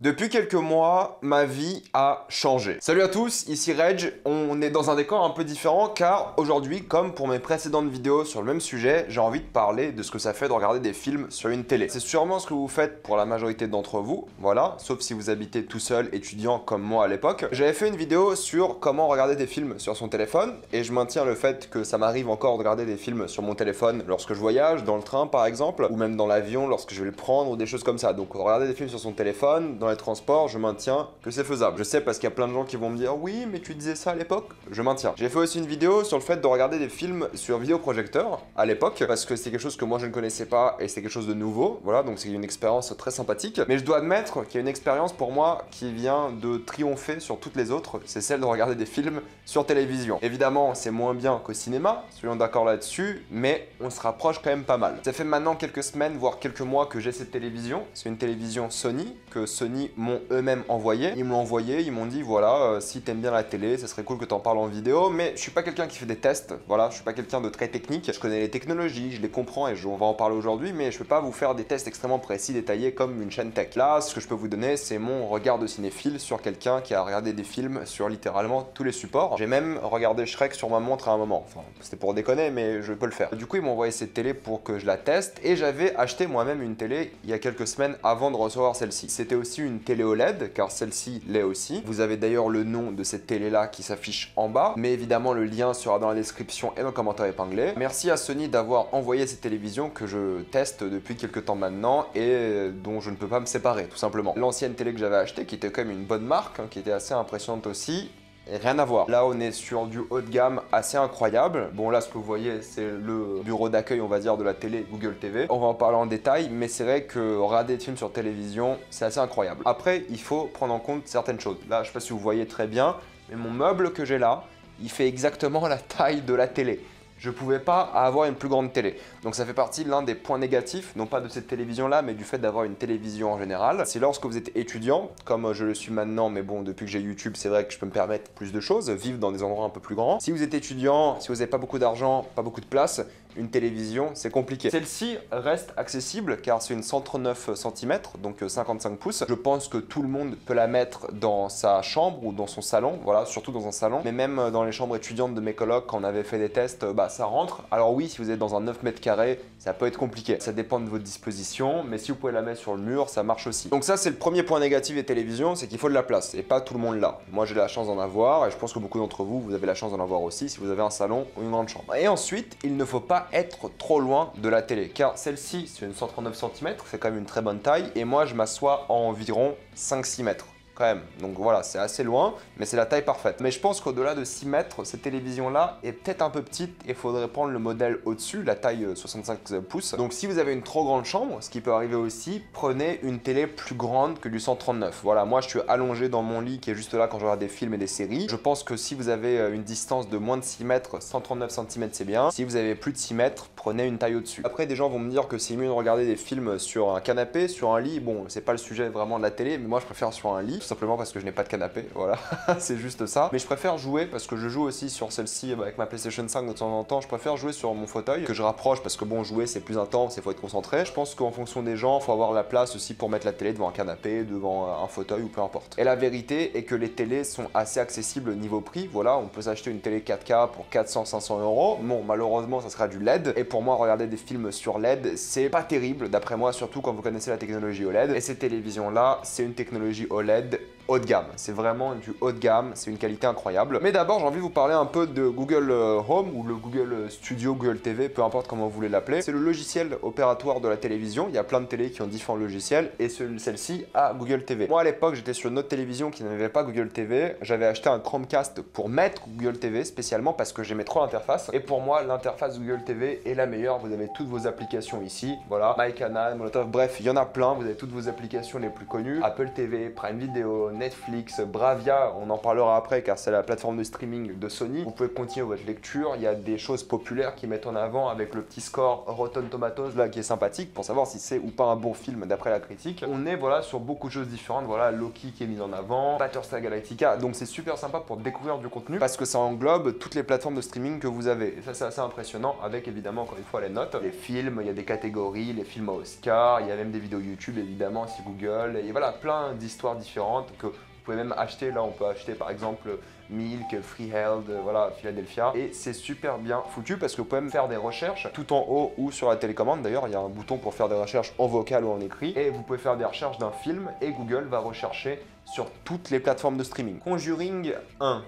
Depuis quelques mois, ma vie a changé. Salut à tous, ici Reg. On est dans un décor un peu différent car aujourd'hui, comme pour mes précédentes vidéos sur le même sujet, j'ai envie de parler de ce que ça fait de regarder des films sur une télé. C'est sûrement ce que vous faites pour la majorité d'entre vous, voilà, sauf si vous habitez tout seul, étudiant comme moi à l'époque. J'avais fait une vidéo sur comment regarder des films sur son téléphone et je maintiens le fait que ça m'arrive encore de regarder des films sur mon téléphone lorsque je voyage, dans le train par exemple, ou même dans l'avion lorsque je vais le prendre ou des choses comme ça. Donc regarder des films sur son téléphone, dans les transports, je maintiens que c'est faisable. Je sais parce qu'il y a plein de gens qui vont me dire oui mais tu disais ça à l'époque, je maintiens. J'ai fait aussi une vidéo sur le fait de regarder des films sur vidéoprojecteur à l'époque parce que c'est quelque chose que moi je ne connaissais pas et c'est quelque chose de nouveau, voilà, donc c'est une expérience très sympathique. Mais je dois admettre qu'il y a une expérience pour moi qui vient de triompher sur toutes les autres, c'est celle de regarder des films sur télévision. Évidemment c'est moins bien qu'au cinéma, soyons d'accord là-dessus, mais on se rapproche quand même pas mal. Ça fait maintenant quelques semaines voire quelques mois que j'ai cette télévision, c'est une télévision Sony que Sony m'ont eux-mêmes envoyé. Ils me l'ont envoyé, ils m'ont dit voilà, si t'aimes bien la télé, ça serait cool que t'en parles en vidéo, mais je suis pas quelqu'un qui fait des tests, voilà, je suis pas quelqu'un de très technique, je connais les technologies, je les comprends et on va en parler aujourd'hui, mais je peux pas vous faire des tests extrêmement précis, détaillés comme une chaîne tech. Là, ce que je peux vous donner, c'est mon regard de cinéphile sur quelqu'un qui a regardé des films sur littéralement tous les supports. J'ai même regardé Shrek sur ma montre à un moment, enfin, c'était pour déconner, mais je peux le faire. Du coup, ils m'ont envoyé cette télé pour que je la teste, et j'avais acheté moi-même une télé il y a quelques semaines avant de recevoir celle-ci. C'était aussi une télé OLED, car celle-ci l'est aussi. Vous avez d'ailleurs le nom de cette télé-là qui s'affiche en bas, mais évidemment le lien sera dans la description et dans le commentaire épinglé. Merci à Sony d'avoir envoyé cette télévision que je teste depuis quelques temps maintenant et dont je ne peux pas me séparer, tout simplement. L'ancienne télé que j'avais achetée, qui était quand même une bonne marque, qui était assez impressionnante aussi, et rien à voir. Là, on est sur du haut de gamme assez incroyable. Bon, là, ce que vous voyez, c'est le bureau d'accueil, on va dire, de la télé Google TV. On va en parler en détail, mais c'est vrai que regarder des films sur télévision, c'est assez incroyable. Après, il faut prendre en compte certaines choses. Là, je sais pas si vous voyez très bien, mais mon meuble que j'ai là, il fait exactement la taille de la télé. Je pouvais pas avoir une plus grande télé. Donc ça fait partie de l'un des points négatifs, non pas de cette télévision-là, mais du fait d'avoir une télévision en général. C'est lorsque vous êtes étudiant, comme je le suis maintenant, mais bon, depuis que j'ai YouTube, c'est vrai que je peux me permettre plus de choses, vivre dans des endroits un peu plus grands. Si vous êtes étudiant, si vous n'avez pas beaucoup d'argent, pas beaucoup de place, une télévision, c'est compliqué. Celle-ci reste accessible car c'est une 139 cm, donc 55 pouces. Je pense que tout le monde peut la mettre dans sa chambre ou dans son salon, voilà, surtout dans un salon. Mais même dans les chambres étudiantes de mes colocs, quand on avait fait des tests, bah ça rentre. Alors oui, si vous êtes dans un 9 mètres carrés, ça peut être compliqué. Ça dépend de votre disposition, mais si vous pouvez la mettre sur le mur, ça marche aussi. Donc ça, c'est le premier point négatif des télévisions, c'est qu'il faut de la place. Et pas tout le monde l'a. Moi, j'ai la chance d'en avoir, et je pense que beaucoup d'entre vous, vous avez la chance d'en avoir aussi si vous avez un salon ou une grande chambre. Et ensuite, il ne faut pas être trop loin de la télé, car celle-ci, c'est une 139 cm, c'est quand même une très bonne taille, et moi, je m'assois à environ 5-6 mètres. Quand même, donc voilà, c'est assez loin, mais c'est la taille parfaite. Mais je pense qu'au-delà de 6 mètres, cette télévision-là est peut-être un peu petite et il faudrait prendre le modèle au-dessus, la taille 65 pouces. Donc si vous avez une trop grande chambre, ce qui peut arriver aussi, prenez une télé plus grande que du 139. Voilà, moi je suis allongé dans mon lit qui est juste là quand je regarde des films et des séries. Je pense que si vous avez une distance de moins de 6 mètres, 139 cm c'est bien. Si vous avez plus de 6 mètres, prenez une taille au-dessus. Après, des gens vont me dire que c'est mieux de regarder des films sur un canapé, sur un lit. Bon, c'est pas le sujet vraiment de la télé, mais moi je préfère sur un lit. Tout simplement parce que je n'ai pas de canapé, voilà, c'est juste ça. Mais je préfère jouer, parce que je joue aussi sur celle-ci avec ma PlayStation 5 de temps en temps, je préfère jouer sur mon fauteuil, que je rapproche, parce que bon, jouer c'est plus intense, il faut être concentré. Je pense qu'en fonction des gens, il faut avoir la place aussi pour mettre la télé devant un canapé, devant un fauteuil ou peu importe. Et la vérité est que les télés sont assez accessibles niveau prix, voilà, on peut s'acheter une télé 4K pour 400-500 euros. Bon, malheureusement, ça sera du LED, et pour moi, regarder des films sur LED, c'est pas terrible, d'après moi, surtout quand vous connaissez la technologie OLED. Et cette télévision-là, c'est une technologie OLED haut de gamme, c'est vraiment du haut de gamme, c'est une qualité incroyable. Mais d'abord, j'ai envie de vous parler un peu de Google Home ou le Google Studio, Google TV, peu importe comment vous voulez l'appeler. C'est le logiciel opératoire de la télévision. Il y a plein de télés qui ont différents logiciels et celle-ci a Google TV. Moi, à l'époque, j'étais sur une autre télévision qui n'avait pas Google TV. J'avais acheté un Chromecast pour mettre Google TV spécialement parce que j'aimais trop l'interface. Et pour moi, l'interface Google TV est la meilleure. Vous avez toutes vos applications ici. Voilà, MyCanal, Molotov, bref, il y en a plein. Vous avez toutes vos applications les plus connues. Apple TV, Prime Video, Netflix, Bravia, on en parlera après car c'est la plateforme de streaming de Sony. Vous pouvez continuer votre lecture, il y a des choses populaires qui mettent en avant avec le petit score Rotten Tomatoes là qui est sympathique pour savoir si c'est ou pas un bon film d'après la critique. On est voilà sur beaucoup de choses différentes, voilà Loki qui est mis en avant, Battlestar Galactica, donc c'est super sympa pour découvrir du contenu parce que ça englobe toutes les plateformes de streaming que vous avez. Et ça c'est assez impressionnant avec évidemment encore une fois les notes, les films, il y a des catégories, les films à Oscar, il y a même des vidéos YouTube évidemment si Google, et voilà plein d'histoires différentes que vous pouvez même acheter. Là on peut acheter par exemple Milk, Freeheld, voilà, Philadelphia. Et c'est super bien foutu parce que vous pouvez même faire des recherches tout en haut ou sur la télécommande. D'ailleurs, il y a un bouton pour faire des recherches en vocal ou en écrit. Et vous pouvez faire des recherches d'un film et Google va rechercher sur toutes les plateformes de streaming. Conjuring 1.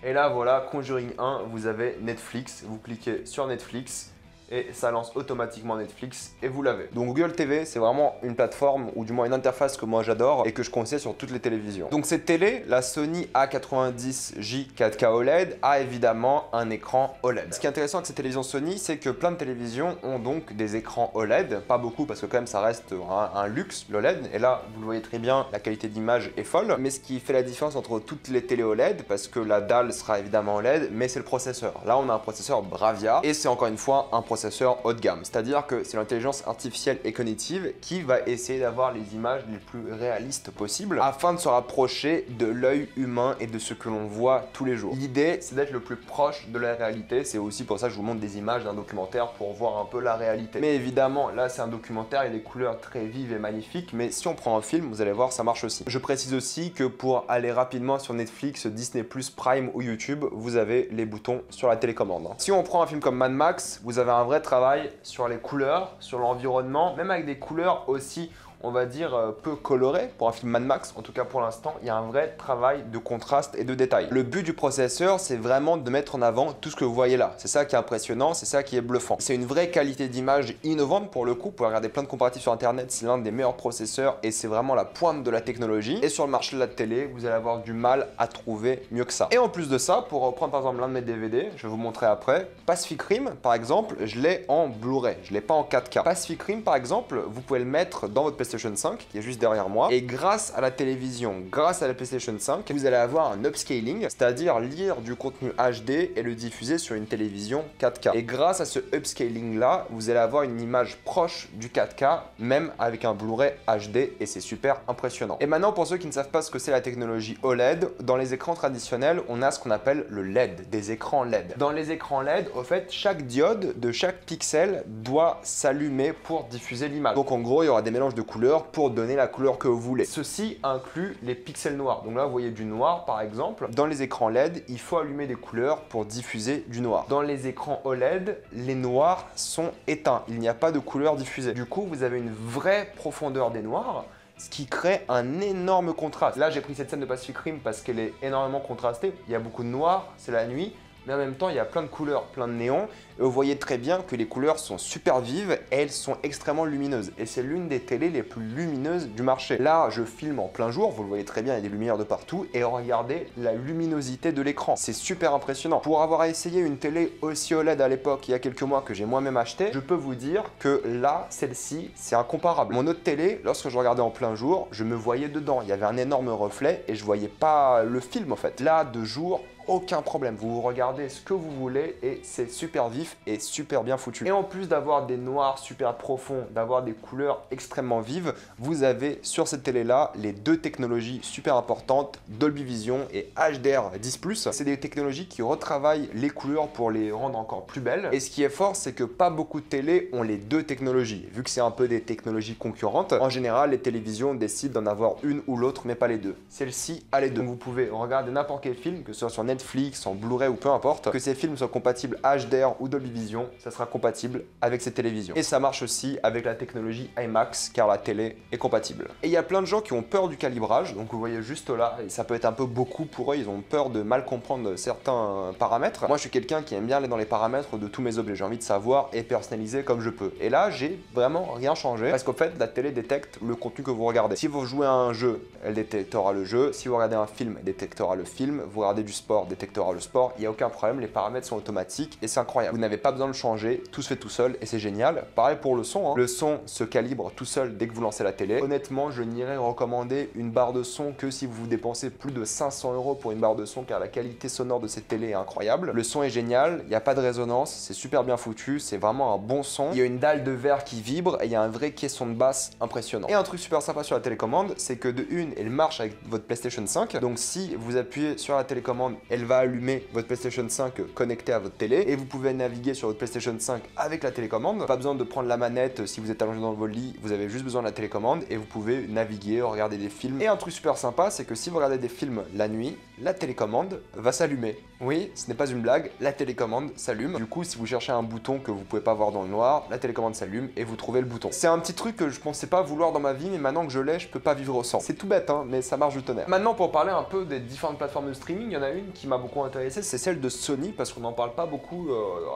Et là, voilà, Conjuring 1, vous avez Netflix. Vous cliquez sur Netflix et ça lance automatiquement Netflix et vous l'avez. Donc Google TV, c'est vraiment une plateforme ou du moins une interface que moi j'adore et que je conseille sur toutes les télévisions. Donc cette télé, la Sony A90J 4K OLED, a évidemment un écran OLED. Ce qui est intéressant avec cette télévision Sony, c'est que plein de télévisions ont donc des écrans OLED, pas beaucoup parce que quand même ça reste un luxe l'OLED, et là vous le voyez très bien, la qualité d'image est folle, mais ce qui fait la différence entre toutes les télé OLED, parce que la dalle sera évidemment OLED, mais c'est le processeur. Là on a un processeur Bravia et c'est encore une fois un processeur haut de gamme, c'est-à-dire que c'est l'intelligence artificielle et cognitive qui va essayer d'avoir les images les plus réalistes possibles afin de se rapprocher de l'œil humain et de ce que l'on voit tous les jours. L'idée, c'est d'être le plus proche de la réalité, c'est aussi pour ça que je vous montre des images d'un documentaire pour voir un peu la réalité. Mais évidemment, là c'est un documentaire, il y a des couleurs très vives et magnifiques, mais si on prend un film, vous allez voir, ça marche aussi. Je précise aussi que pour aller rapidement sur Netflix, Disney+, Prime ou YouTube, vous avez les boutons sur la télécommande. Si on prend un film comme Mad Max, vous avez un vrai travail sur les couleurs, sur l'environnement, même avec des couleurs aussi, on va dire, peu colorées pour un film Mad Max. En tout cas pour l'instant, il y a un vrai travail de contraste et de détail. Le but du processeur, c'est vraiment de mettre en avant tout ce que vous voyez là. C'est ça qui est impressionnant, c'est ça qui est bluffant. C'est une vraie qualité d'image innovante pour le coup. Vous pouvez regarder plein de comparatifs sur internet, c'est l'un des meilleurs processeurs et c'est vraiment la pointe de la technologie. Et sur le marché de la télé, vous allez avoir du mal à trouver mieux que ça. Et en plus de ça, pour reprendre par exemple l'un de mes DVD, je vais vous montrer après, Pacific Rim par exemple, je l'ai en Blu-ray, je l'ai pas en 4K. Pacific Rim par exemple, vous pouvez le mettre dans votre PlayStation 5 qui est juste derrière moi, et grâce à la télévision, grâce à la PlayStation 5, vous allez avoir un upscaling, c'est-à-dire lire du contenu HD et le diffuser sur une télévision 4K. Et grâce à ce upscaling là, vous allez avoir une image proche du 4K, même avec un Blu-ray HD, et c'est super impressionnant. Et maintenant, pour ceux qui ne savent pas ce que c'est la technologie OLED, dans les écrans traditionnels, on a ce qu'on appelle le LED, des écrans LED. Dans les écrans LED, au fait, chaque diode de chaque pixel doit s'allumer pour diffuser l'image. Donc en gros, il y aura des mélanges de couleurs pour donner la couleur que vous voulez. Ceci inclut les pixels noirs. Donc là, vous voyez du noir par exemple. Dans les écrans LED, il faut allumer des couleurs pour diffuser du noir. Dans les écrans OLED, les noirs sont éteints. Il n'y a pas de couleur diffusée. Du coup, vous avez une vraie profondeur des noirs, ce qui crée un énorme contraste. Là, j'ai pris cette scène de Pacific Rim parce qu'elle est énormément contrastée. Il y a beaucoup de noir, c'est la nuit, mais en même temps, il y a plein de couleurs, plein de néons. Et vous voyez très bien que les couleurs sont super vives et elles sont extrêmement lumineuses. Et c'est l'une des télés les plus lumineuses du marché. Là, je filme en plein jour, vous le voyez très bien, il y a des lumières de partout. Et regardez la luminosité de l'écran. C'est super impressionnant. Pour avoir essayé une télé aussi OLED à l'époque, il y a quelques mois, que j'ai moi-même acheté, je peux vous dire que là, celle-ci, c'est incomparable. Mon autre télé, lorsque je regardais en plein jour, je me voyais dedans. Il y avait un énorme reflet et je voyais pas le film en fait. Là, de jour, aucun problème, vous regardez ce que vous voulez et c'est super vif et super bien foutu. Et en plus d'avoir des noirs super profonds, d'avoir des couleurs extrêmement vives, vous avez sur cette télé là les deux technologies super importantes, Dolby Vision et HDR10+. C'est des technologies qui retravaillent les couleurs pour les rendre encore plus belles. Et ce qui est fort, c'est que pas beaucoup de télés ont les deux technologies. Vu que c'est un peu des technologies concurrentes, en général les télévisions décident d'en avoir une ou l'autre mais pas les deux. Celle-ci a les deux. Donc vous pouvez regarder n'importe quel film, que ce soit sur Netflix, en Blu-ray ou peu importe, que ces films soient compatibles HDR ou Dolby Vision, ça sera compatible avec ces télévisions. Et ça marche aussi avec la technologie IMAX, car la télé est compatible. Et il y a plein de gens qui ont peur du calibrage, donc vous voyez juste là, et ça peut être un peu beaucoup pour eux, ils ont peur de mal comprendre certains paramètres. Moi je suis quelqu'un qui aime bien aller dans les paramètres de tous mes objets, j'ai envie de savoir et personnaliser comme je peux. Et là j'ai vraiment rien changé, parce qu'en fait la télé détecte le contenu que vous regardez. Si vous jouez à un jeu, elle détectera le jeu, si vous regardez un film, elle détectera le film, vous regardez du sport, avoir détecteur le sport, il n'y a aucun problème, les paramètres sont automatiques et c'est incroyable. Vous n'avez pas besoin de changer, tout se fait tout seul et c'est génial. Pareil pour le son, hein. Le son se calibre tout seul dès que vous lancez la télé. Honnêtement, je n'irai recommander une barre de son que si vous dépensez plus de 500 € pour une barre de son, car la qualité sonore de cette télé est incroyable. Le son est génial, il n'y a pas de résonance, c'est super bien foutu, c'est vraiment un bon son. Il y a une dalle de verre qui vibre et il y a un vrai caisson de basse impressionnant. Et un truc super sympa sur la télécommande, c'est que de une, elle marche avec votre PlayStation 5. Donc si vous appuyez sur la télécommande, elle va allumer votre PlayStation 5 connecté à votre télé et vous pouvez naviguer sur votre PlayStation 5 avec la télécommande. Pas besoin de prendre la manette si vous êtes allongé dans votre lit, vous avez juste besoin de la télécommande et vous pouvez naviguer, regarder des films. Et un truc super sympa, c'est que si vous regardez des films la nuit, la télécommande va s'allumer. Oui, ce n'est pas une blague, la télécommande s'allume. Du coup, si vous cherchez un bouton que vous pouvez pas voir dans le noir, la télécommande s'allume et vous trouvez le bouton. C'est un petit truc que je pensais pas vouloir dans ma vie, mais maintenant que je l'ai, je peux pas vivre sans. C'est tout bête, hein, mais ça marche du tonnerre. Maintenant, pour parler un peu des différentes plateformes de streaming, il y en a une qui m'a beaucoup intéressé, c'est celle de Sony, parce qu'on n'en parle pas beaucoup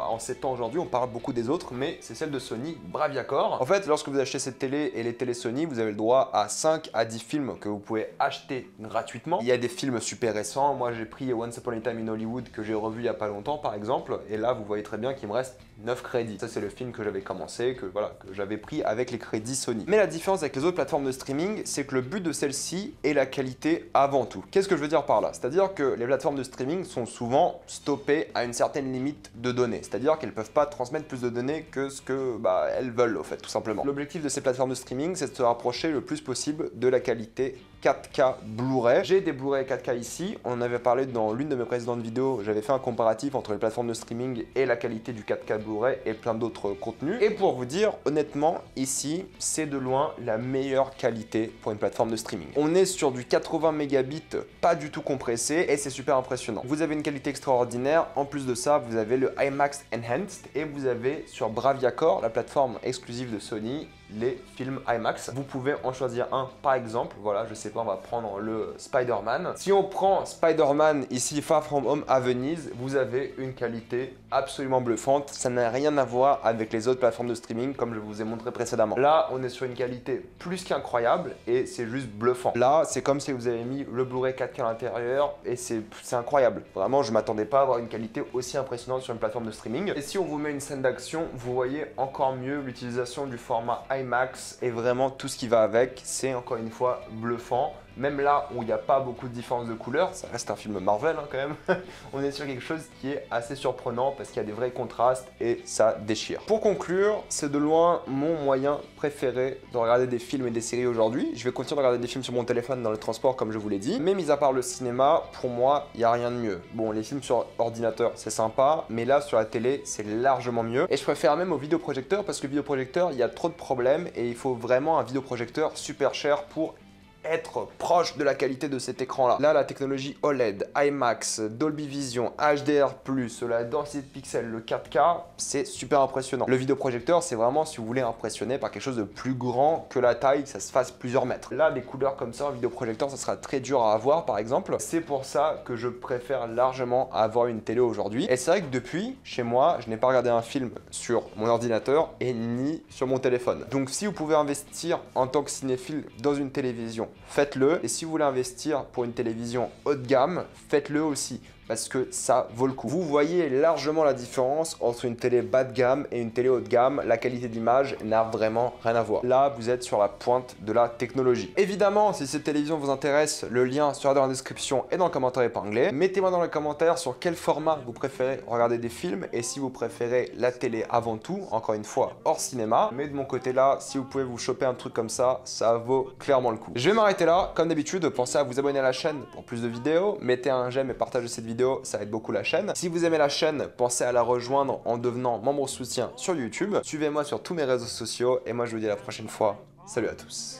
en ces temps aujourd'hui, on parle beaucoup des autres, mais c'est celle de Sony, Bravia-Core. En fait, lorsque vous achetez cette télé et les télés Sony, vous avez le droit à 5 à 10 films que vous pouvez acheter gratuitement. Il y a des films super récents, moi j'ai pris Once Upon a Time in Hollywood que j'ai revu il y a pas longtemps par exemple, et là vous voyez très bien qu'il me reste 9 crédits. Ça c'est le film que j'avais commencé, que j'avais pris avec les crédits Sony. Mais la différence avec les autres plateformes de streaming, c'est que le but de celle-ci est la qualité avant tout. Qu'est-ce que je veux dire par là? C'est-à-dire que les plateformes de streaming sont souvent stoppées à une certaine limite de données. C'est-à-dire qu'elles peuvent pas transmettre plus de données que ce que elles veulent au fait, tout simplement. L'objectif de ces plateformes de streaming, c'est de se rapprocher le plus possible de la qualité 4K Blu-ray. J'ai des Blu-ray 4K ici, on en avait parlé dans l'une de mes précédentes vidéos, j'avais fait un comparatif entre les plateformes de streaming et la qualité du 4K Blu-ray et plein d'autres contenus. Et pour vous dire, honnêtement, ici, c'est de loin la meilleure qualité pour une plateforme de streaming. On est sur du 80 mégabits, pas du tout compressé, et c'est super impressionnant. Vous avez une qualité extraordinaire, en plus de ça, vous avez le IMAX Enhanced, et vous avez sur Bravia-Core, la plateforme exclusive de Sony, les films IMAX. Vous pouvez en choisir un par exemple, voilà, je sais pas, on va prendre le Spider-Man. Si on prend Spider-Man ici, Far From Home à Venise, vous avez une qualité absolument bluffante. Ça n'a rien à voir avec les autres plateformes de streaming comme je vous ai montré précédemment. Là, on est sur une qualité plus qu'incroyable et c'est juste bluffant. Là, c'est comme si vous avez mis le Blu-ray 4K à l'intérieur et c'est incroyable. Vraiment, je m'attendais pas à avoir une qualité aussi impressionnante sur une plateforme de streaming. Et si on vous met une scène d'action, vous voyez encore mieux l'utilisation du format IMAX et vraiment tout ce qui va avec, c'est encore une fois bluffant. Même là où il n'y a pas beaucoup de différence de couleurs, ça reste un film Marvel hein, quand même, on est sur quelque chose qui est assez surprenant parce qu'il y a des vrais contrastes et ça déchire. Pour conclure, c'est de loin mon moyen préféré de regarder des films et des séries aujourd'hui. Je vais continuer de regarder des films sur mon téléphone dans le transport comme je vous l'ai dit, mais mis à part le cinéma, pour moi, il n'y a rien de mieux. Bon, les films sur ordinateur, c'est sympa, mais là sur la télé, c'est largement mieux. Et je préfère même au vidéoprojecteur parce que le vidéoprojecteur, il y a trop de problèmes et il faut vraiment un vidéoprojecteur super cher pour être proche de la qualité de cet écran là. Là, la technologie OLED, IMAX, Dolby Vision, HDR+, la densité de pixels, le 4K, c'est super impressionnant. Le vidéoprojecteur, c'est vraiment si vous voulez impressionner par quelque chose de plus grand que la taille, que ça se fasse plusieurs mètres. Là, des couleurs comme ça, un vidéoprojecteur, ça sera très dur à avoir par exemple. C'est pour ça que je préfère largement avoir une télé aujourd'hui. Et c'est vrai que depuis, chez moi, je n'ai pas regardé un film sur mon ordinateur et ni sur mon téléphone. Donc si vous pouvez investir en tant que cinéphile dans une télévision, faites-le. Et si vous voulez investir pour une télévision haut de gamme, faites-le aussi. Parce que ça vaut le coup. Vous voyez largement la différence entre une télé bas de gamme et une télé haut de gamme. La qualité d'image n'a vraiment rien à voir. Là, vous êtes sur la pointe de la technologie. Évidemment, si cette télévision vous intéresse, le lien sera dans la description et dans le commentaire épinglé. Mettez-moi dans les commentaires sur quel format vous préférez regarder des films et si vous préférez la télé avant tout, encore une fois, hors cinéma. Mais de mon côté là, si vous pouvez vous choper un truc comme ça vaut clairement le coup. Je vais m'arrêter là. Comme d'habitude, pensez à vous abonner à la chaîne pour plus de vidéos. Mettez un j'aime et partagez cette vidéo. Ça aide beaucoup la chaîne. Si vous aimez la chaîne, pensez à la rejoindre en devenant membre soutien sur YouTube. Suivez-moi sur tous mes réseaux sociaux et moi je vous dis à la prochaine fois. Salut à tous.